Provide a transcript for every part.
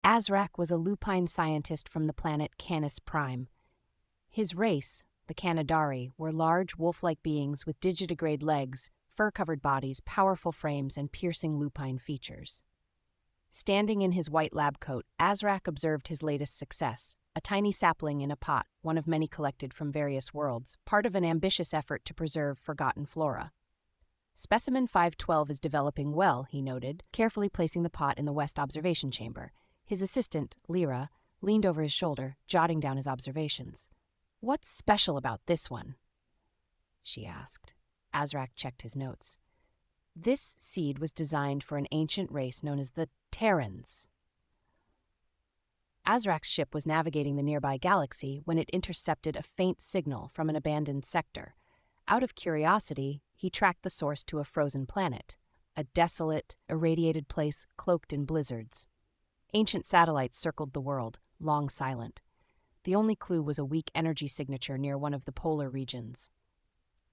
Azrak was a lupine scientist from the planet Canis Prime. His race, the Canidari, were large, wolf-like beings with digitigrade legs, fur-covered bodies, powerful frames, and piercing lupine features. Standing in his white lab coat, Azrak observed his latest success, a tiny sapling in a pot, one of many collected from various worlds, part of an ambitious effort to preserve forgotten flora. Specimen 512 is developing well, he noted, carefully placing the pot in the west observation chamber. His assistant, Lyra, leaned over his shoulder, jotting down his observations. "What's special about this one?" she asked. Azrak checked his notes. This seed was designed for an ancient race known as the Terrans. Azrak's ship was navigating the nearby galaxy when it intercepted a faint signal from an abandoned sector. Out of curiosity, he tracked the source to a frozen planet, a desolate, irradiated place cloaked in blizzards. Ancient satellites circled the world, long silent. The only clue was a weak energy signature near one of the polar regions.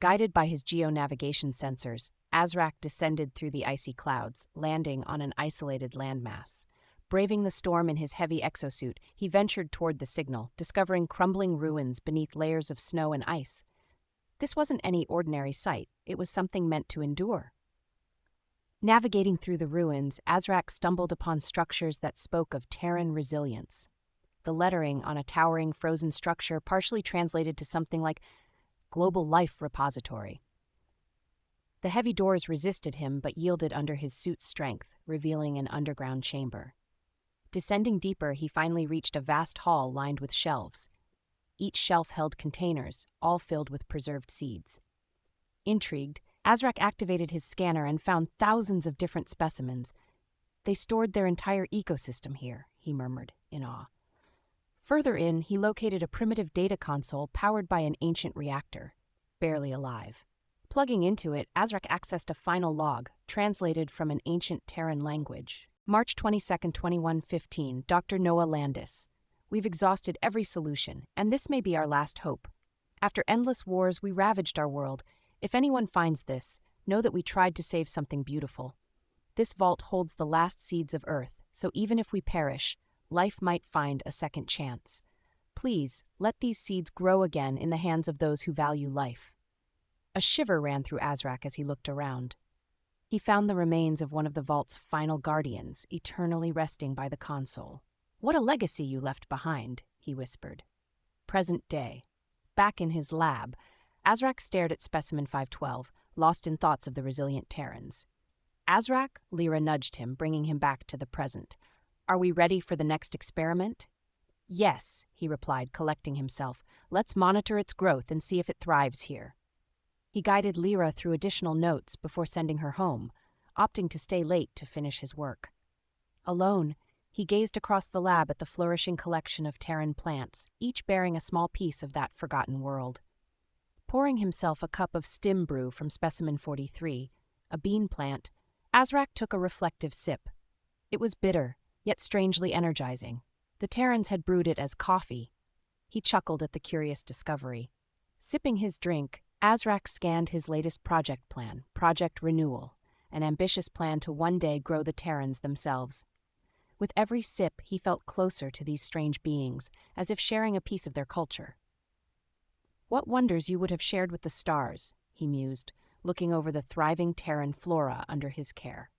Guided by his geo-navigation sensors, Azrak descended through the icy clouds, landing on an isolated landmass. Braving the storm in his heavy exosuit, he ventured toward the signal, discovering crumbling ruins beneath layers of snow and ice. This wasn't any ordinary sight, it was something meant to endure. Navigating through the ruins, Azrak stumbled upon structures that spoke of Terran resilience. The lettering on a towering frozen structure partially translated to something like Global Life Repository. The heavy doors resisted him but yielded under his suit's strength, revealing an underground chamber. Descending deeper, he finally reached a vast hall lined with shelves. Each shelf held containers, all filled with preserved seeds. Intrigued, Azrak activated his scanner and found thousands of different specimens. They stored their entire ecosystem here, he murmured in awe. Further in, he located a primitive data console powered by an ancient reactor, barely alive. Plugging into it, Azrak accessed a final log, translated from an ancient Terran language. March 22, 2115, Dr. Noah Landis. We've exhausted every solution, and this may be our last hope. After endless wars, we ravaged our world. If anyone finds this, know that we tried to save something beautiful. This vault holds the last seeds of Earth, so even if we perish, life might find a second chance. Please, let these seeds grow again in the hands of those who value life. A shiver ran through Azrak as he looked around. He found the remains of one of the vault's final guardians, eternally resting by the console. "What a legacy you left behind," he whispered. Present day. Back in his lab, Azrak stared at specimen 512, lost in thoughts of the resilient Terrans. "Azrak," Lyra nudged him, bringing him back to the present. "Are we ready for the next experiment?" "Yes," he replied, collecting himself. "Let's monitor its growth and see if it thrives here." He guided Lyra through additional notes before sending her home, opting to stay late to finish his work. Alone, he gazed across the lab at the flourishing collection of Terran plants, each bearing a small piece of that forgotten world. Pouring himself a cup of stim brew from specimen 43, a bean plant, Azrak took a reflective sip. It was bitter, yet strangely energizing. The Terrans had brewed it as coffee. He chuckled at the curious discovery. Sipping his drink, Azrak scanned his latest project plan, Project Renewal, an ambitious plan to one day grow the Terrans themselves. With every sip, he felt closer to these strange beings, as if sharing a piece of their culture. "What wonders you would have shared with the stars," he mused, looking over the thriving Terran flora under his care.